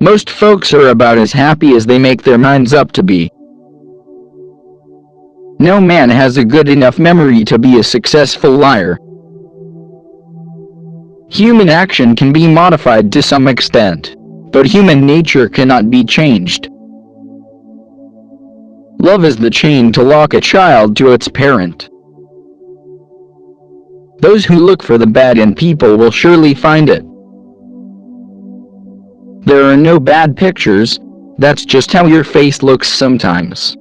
Most folks are about as happy as they make their minds up to be. No man has a good enough memory to be a successful liar. Human action can be modified to some extent, but human nature cannot be changed. Love is the chain to lock a child to its parent. Those who look for the bad in people will surely find it. There are no bad pictures, that's just how your face looks sometimes.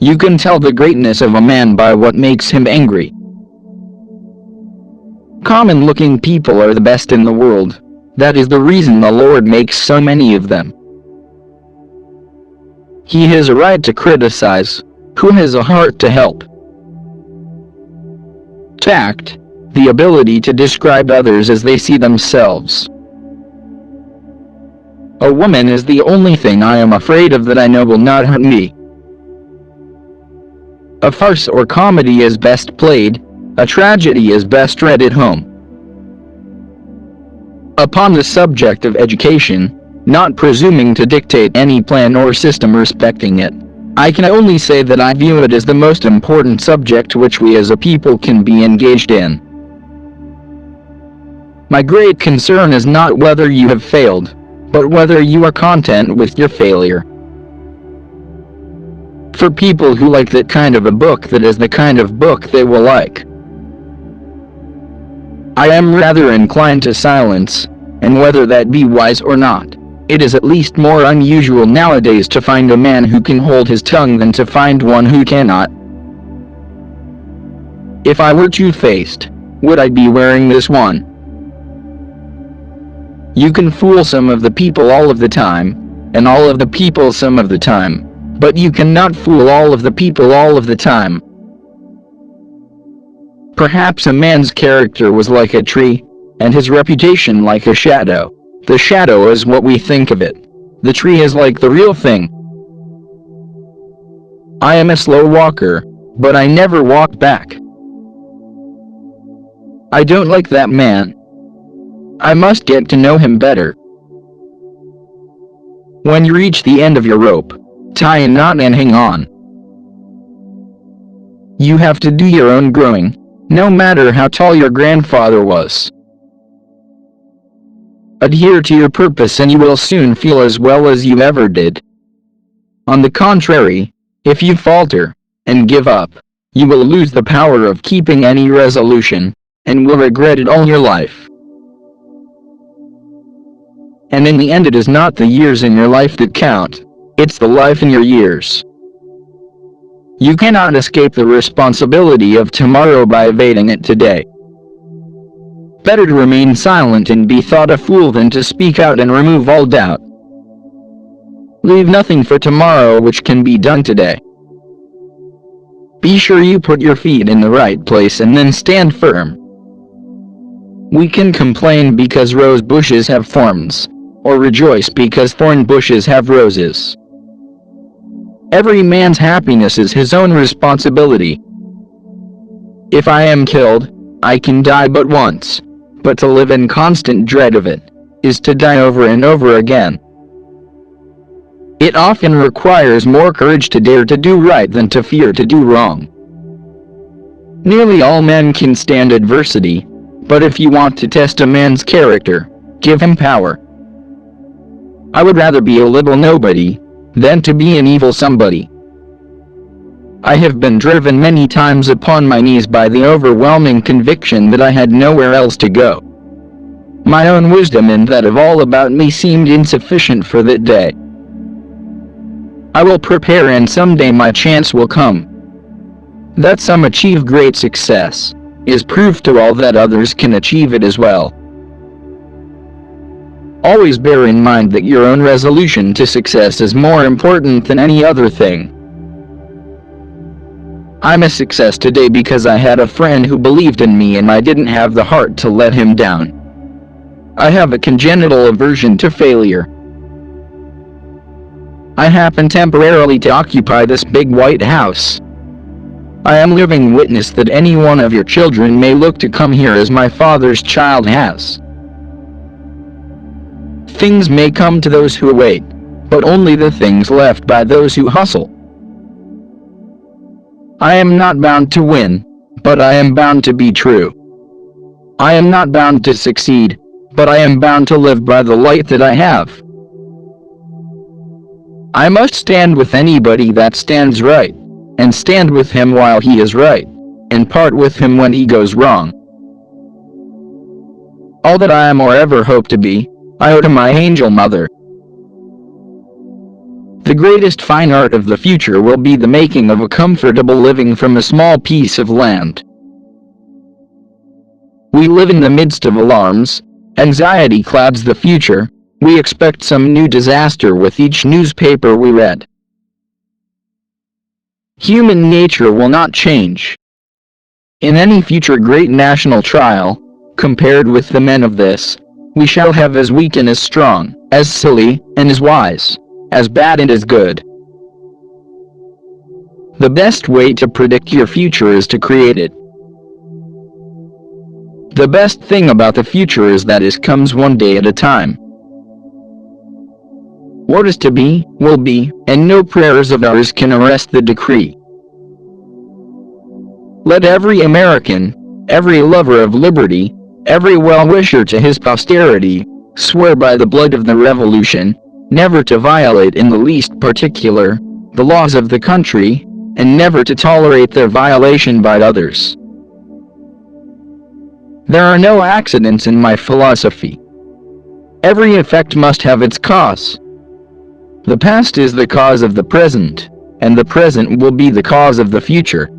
You can tell the greatness of a man by what makes him angry. Common-looking people are the best in the world. That is the reason the Lord makes so many of them. He has a right to criticize. Who has a heart to help? Tact, the ability to describe others as they see themselves. A woman is the only thing I am afraid of that I know will not hurt me. A farce or comedy is best played, a tragedy is best read at home. Upon the subject of education, not presuming to dictate any plan or system respecting it, I can only say that I view it as the most important subject which we as a people can be engaged in. My great concern is not whether you have failed, but whether you are content with your failure. For people who like that kind of a book, that is the kind of book they will like. I am rather inclined to silence, and whether that be wise or not, it is at least more unusual nowadays to find a man who can hold his tongue than to find one who cannot. If I were two-faced, would I be wearing this one? You can fool some of the people all of the time, and all of the people some of the time, but you cannot fool all of the people all of the time. Perhaps a man's character was like a tree, and his reputation like a shadow. The shadow is what we think of it. The tree is like the real thing. I am a slow walker, but I never walk back. I don't like that man. I must get to know him better. When you reach the end of your rope, tie a knot and hang on. You have to do your own growing, no matter how tall your grandfather was. Adhere to your purpose and you will soon feel as well as you ever did. On the contrary, if you falter and give up, you will lose the power of keeping any resolution, and will regret it all your life. And in the end, it is not the years in your life that count, it's the life in your years. You cannot escape the responsibility of tomorrow by evading it today. Better to remain silent and be thought a fool than to speak out and remove all doubt. Leave nothing for tomorrow which can be done today. Be sure you put your feet in the right place and then stand firm. We can complain because rose bushes have thorns, or rejoice because thorn bushes have roses. Every man's happiness is his own responsibility. If I am killed, I can die but once, but to live in constant dread of it, is to die over and over again. It often requires more courage to dare to do right than to fear to do wrong. Nearly all men can stand adversity, but if you want to test a man's character, give him power. I would rather be a little nobody, than to be an evil somebody. I have been driven many times upon my knees by the overwhelming conviction that I had nowhere else to go. My own wisdom and that of all about me seemed insufficient for that day. I will prepare and someday my chance will come. That some achieve great success, is proof to all that others can achieve it as well. Always bear in mind that your own resolution to success is more important than any other thing. I'm a success today because I had a friend who believed in me and I didn't have the heart to let him down. I have a congenital aversion to failure. I happen temporarily to occupy this big white house. I am living witness that any one of your children may look to come here as my father's child has. Things may come to those who wait, but only the things left by those who hustle. I am not bound to win, but I am bound to be true. I am not bound to succeed, but I am bound to live by the light that I have. I must stand with anybody that stands right, and stand with him while he is right, and part with him when he goes wrong. All that I am or ever hope to be, I owe to my angel mother. The greatest fine art of the future will be the making of a comfortable living from a small piece of land. We live in the midst of alarms, anxiety clouds the future, we expect some new disaster with each newspaper we read. Human nature will not change. In any future great national trial, compared with the men of this, we shall have as weak and as strong, as silly and as wise, as bad and as good. The best way to predict your future is to create it. The best thing about the future is that it comes one day at a time. What is to be, will be, and no prayers of ours can arrest the decree. Let every American, every lover of liberty, every well-wisher to his posterity, swear by the blood of the Revolution, never to violate in the least particular the laws of the country, and never to tolerate their violation by others. There are no accidents in my philosophy. Every effect must have its cause. The past is the cause of the present, and the present will be the cause of the future.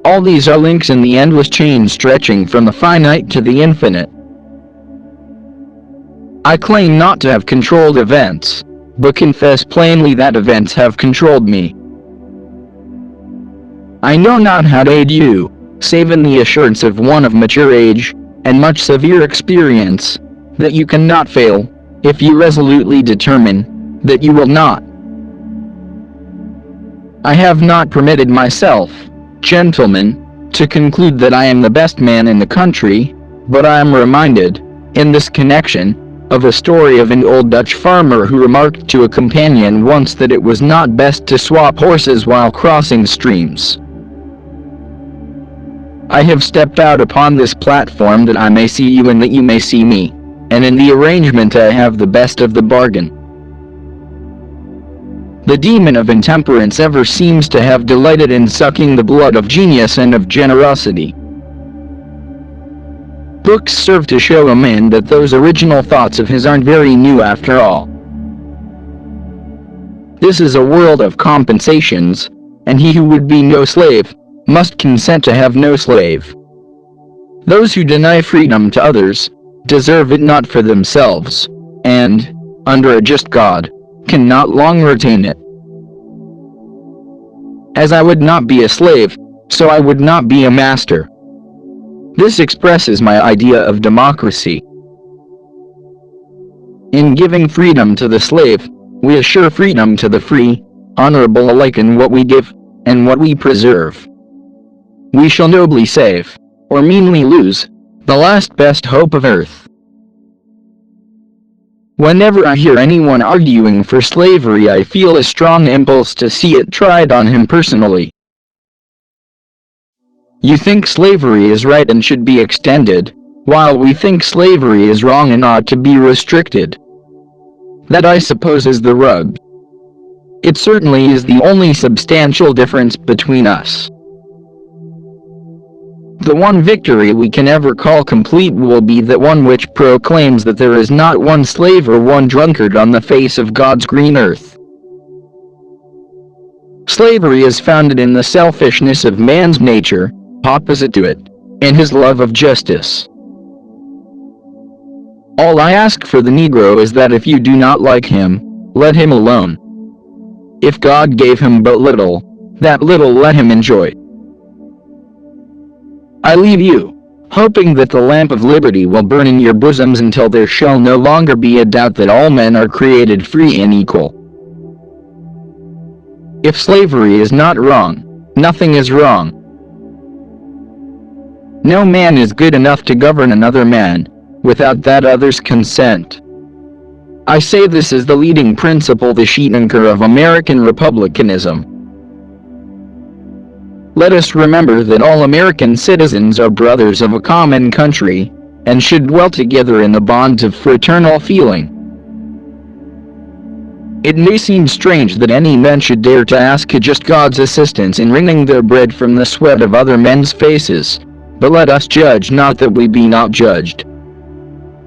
All these are links in the endless chain stretching from the finite to the infinite. I claim not to have controlled events, but confess plainly that events have controlled me. I know not how to aid you, save in the assurance of one of mature age, and much severe experience, that you cannot fail, if you resolutely determine that you will not. I have not permitted myself, gentlemen, to conclude that I am the best man in the country, but I am reminded, in this connection, of a story of an old Dutch farmer who remarked to a companion once that it was not best to swap horses while crossing streams. I have stepped out upon this platform that I may see you and that you may see me, and in the arrangement I have the best of the bargain. The demon of intemperance ever seems to have delighted in sucking the blood of genius and of generosity. Books serve to show a man that those original thoughts of his aren't very new after all. This is a world of compensations, and he who would be no slave, must consent to have no slave. Those who deny freedom to others, deserve it not for themselves, and, under a just God, cannot long retain it. As I would not be a slave, so I would not be a master. This expresses my idea of democracy. In giving freedom to the slave, we assure freedom to the free, honorable alike in what we give, and what we preserve. We shall nobly save, or meanly lose, the last best hope of earth. Whenever I hear anyone arguing for slavery, I feel a strong impulse to see it tried on him personally. You think slavery is right and should be extended, while we think slavery is wrong and ought to be restricted. That, I suppose, is the rub. It certainly is the only substantial difference between us. The one victory we can ever call complete will be that one which proclaims that there is not one slave or one drunkard on the face of God's green earth. Slavery is founded in the selfishness of man's nature, opposite to it, in his love of justice. All I ask for the Negro is that if you do not like him, let him alone. If God gave him but little, that little let him enjoy. I leave you, hoping that the lamp of liberty will burn in your bosoms until there shall no longer be a doubt that all men are created free and equal. If slavery is not wrong, nothing is wrong. No man is good enough to govern another man, without that other's consent. I say this is the leading principle, the sheet anchor of American republicanism. Let us remember that all American citizens are brothers of a common country, and should dwell together in the bonds of fraternal feeling. It may seem strange that any men should dare to ask just God's assistance in wringing their bread from the sweat of other men's faces, but let us judge not that we be not judged.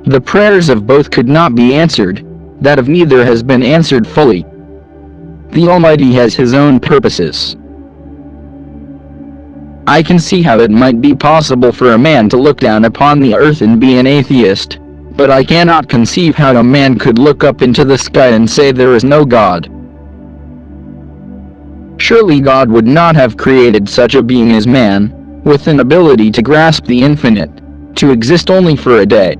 The prayers of both could not be answered, that of neither has been answered fully. The Almighty has His own purposes. I can see how it might be possible for a man to look down upon the earth and be an atheist, but I cannot conceive how a man could look up into the sky and say there is no God. Surely God would not have created such a being as man, with an ability to grasp the infinite, to exist only for a day.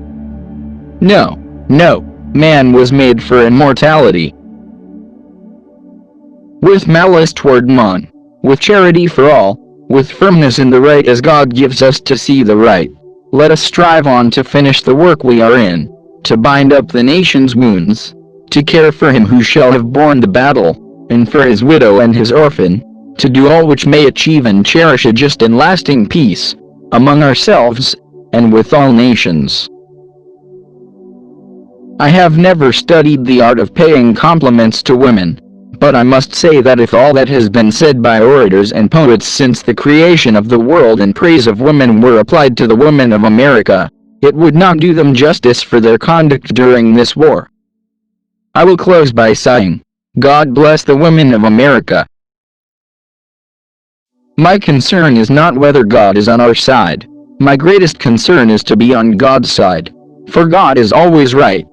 No, no, man was made for immortality. With malice toward none, with charity for all, with firmness in the right as God gives us to see the right, let us strive on to finish the work we are in, to bind up the nation's wounds, to care for him who shall have borne the battle, and for his widow and his orphan, to do all which may achieve and cherish a just and lasting peace, among ourselves, and with all nations. I have never studied the art of paying compliments to women, but I must say that if all that has been said by orators and poets since the creation of the world in praise of women were applied to the women of America, it would not do them justice for their conduct during this war. I will close by saying, God bless the women of America. My concern is not whether God is on our side. My greatest concern is to be on God's side, for God is always right.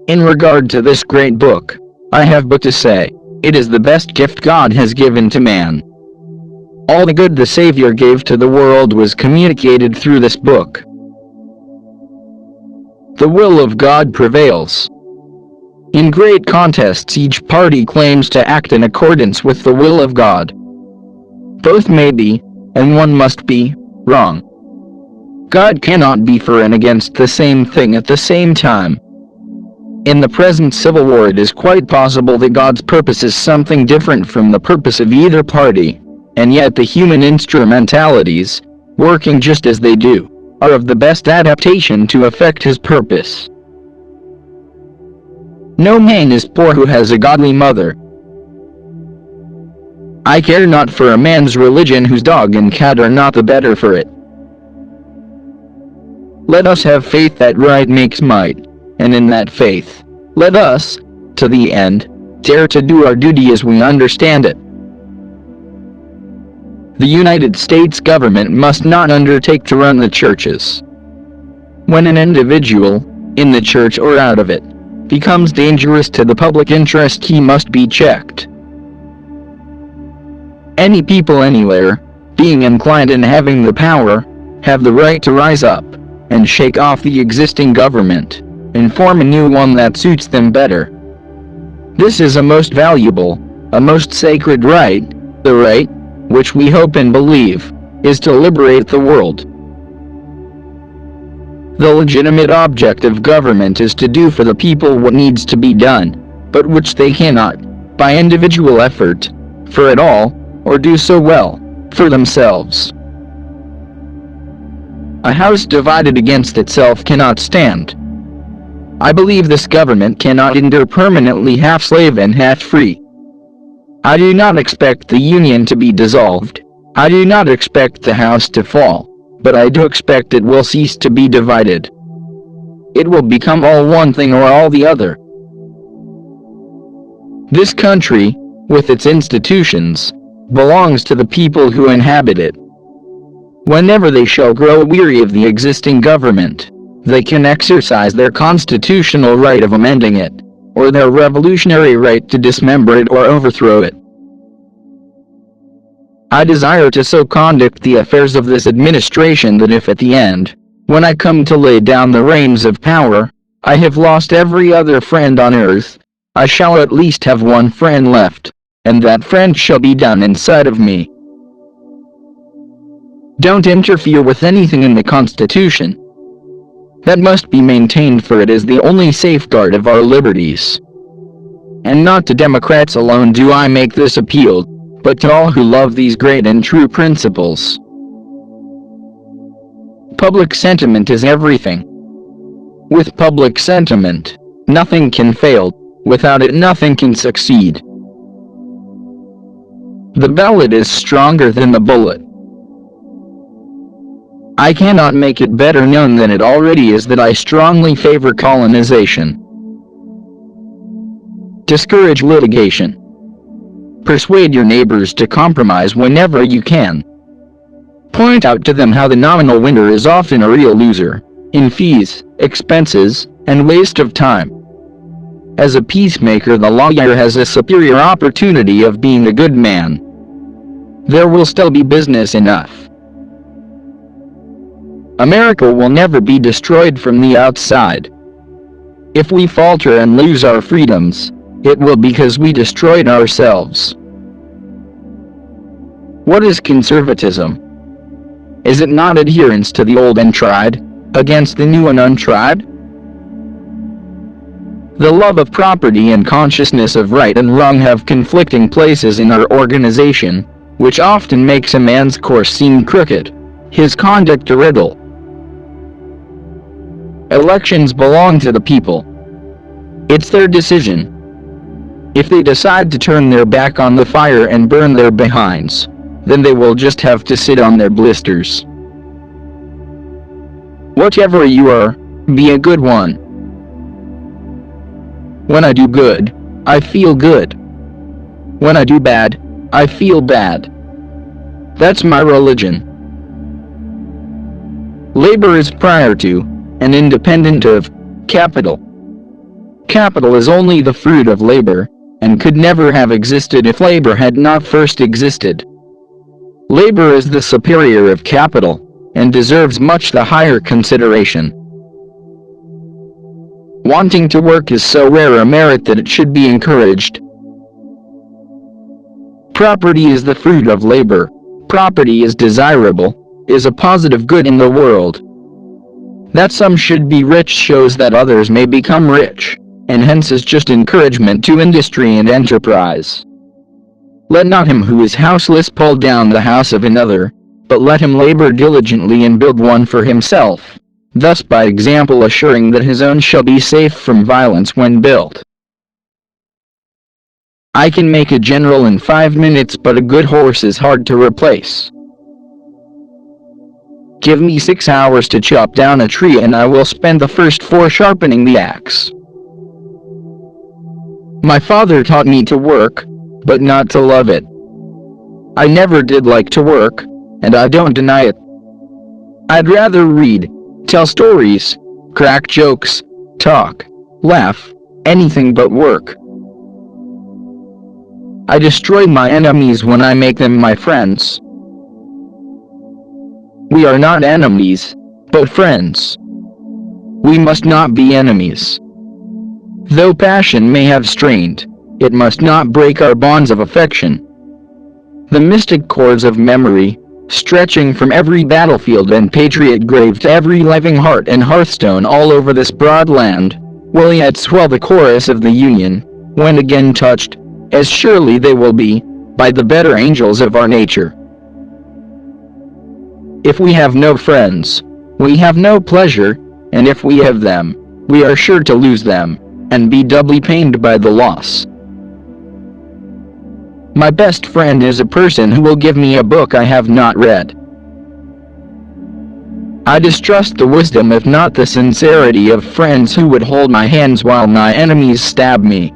In regard to this great book, I have but to say, it is the best gift God has given to man. All the good the Savior gave to the world was communicated through this book. The will of God prevails. In great contests each party claims to act in accordance with the will of God. Both may be, and one must be, wrong. God cannot be for and against the same thing at the same time. In the present civil war it is quite possible that God's purpose is something different from the purpose of either party, and yet the human instrumentalities, working just as they do, are of the best adaptation to effect His purpose. No man is poor who has a godly mother. I care not for a man's religion whose dog and cat are not the better for it. Let us have faith that right makes might, and in that faith, let us, to the end, dare to do our duty as we understand it. The United States government must not undertake to run the churches. When an individual, in the church or out of it, becomes dangerous to the public interest, he must be checked. Any people anywhere, being inclined and having the power, have the right to rise up, and shake off the existing government, and form a new one that suits them better. This is a most valuable, a most sacred right, the right, which we hope and believe, is to liberate the world. The legitimate object of government is to do for the people what needs to be done, but which they cannot, by individual effort, for it all, or do so well, for themselves. A house divided against itself cannot stand. I believe this government cannot endure permanently half slave and half free. I do not expect the Union to be dissolved. I do not expect the house to fall, but I do expect it will cease to be divided. It will become all one thing or all the other. This country, with its institutions, belongs to the people who inhabit it. Whenever they shall grow weary of the existing government, they can exercise their constitutional right of amending it, or their revolutionary right to dismember it or overthrow it. I desire to so conduct the affairs of this administration that if at the end, when I come to lay down the reins of power, I have lost every other friend on earth, I shall at least have one friend left, and that friend shall be done inside of me. Don't interfere with anything in the Constitution. that must be maintained, for it is the only safeguard of our liberties. And not to Democrats alone do I make this appeal, but to all who love these great and true principles. Public sentiment is everything. With public sentiment, nothing can fail. Without it, nothing can succeed. The ballot is stronger than the bullet. I cannot make it better known than it already is that I strongly favor colonization. Discourage litigation. Persuade your neighbors to compromise whenever you can. Point out to them how the nominal winner is often a real loser, in fees, expenses, and waste of time. As a peacemaker, the lawyer has a superior opportunity of being a good man. There will still be business enough. America will never be destroyed from the outside. If we falter and lose our freedoms, it will be because we destroyed ourselves. What is conservatism? Is it not adherence to the old and tried, against the new and untried? The love of property and consciousness of right and wrong have conflicting places in our organization, which often makes a man's course seem crooked, his conduct a riddle. Elections belong to the people. It's their decision. If they decide to turn their back on the fire and burn their behinds, then they will just have to sit on their blisters. Whatever you are, be a good one. When I do good, I feel good. When I do bad, I feel bad. That's my religion. Labor is prior to, and independent of, capital. Capital is only the fruit of labor, and could never have existed if labor had not first existed. Labor is the superior of capital, and deserves much the higher consideration. Wanting to work is so rare a merit that it should be encouraged. Property is the fruit of labor. Property is desirable, is a positive good in the world. That some should be rich shows that others may become rich, and hence is just encouragement to industry and enterprise. Let not him who is houseless pull down the house of another, but let him labor diligently and build one for himself, thus by example assuring that his own shall be safe from violence when built. I can make a general in 5 minutes, but a good horse is hard to replace. Give me 6 hours to chop down a tree and I will spend the first 4 sharpening the axe. My father taught me to work, but not to love it. I never did like to work, and I don't deny it. I'd rather read, tell stories, crack jokes, talk, laugh, anything but work. I destroy my enemies when I make them my friends. We are not enemies, but friends. We must not be enemies. Though passion may have strained, it must not break our bonds of affection. The mystic cords of memory, stretching from every battlefield and patriot grave to every living heart and hearthstone all over this broad land, will yet swell the chorus of the Union, when again touched, as surely they will be, by the better angels of our nature. If we have no friends, we have no pleasure, and if we have them, we are sure to lose them, and be doubly pained by the loss. My best friend is a person who will give me a book I have not read. I distrust the wisdom if not the sincerity of friends who would hold my hands while my enemies stab me.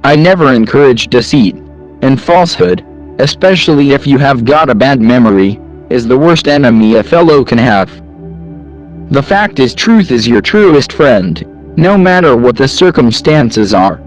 I never encourage deceit, and falsehood, especially if you have got a bad memory, is the worst enemy a fellow can have. The fact is, truth is your truest friend, no matter what the circumstances are.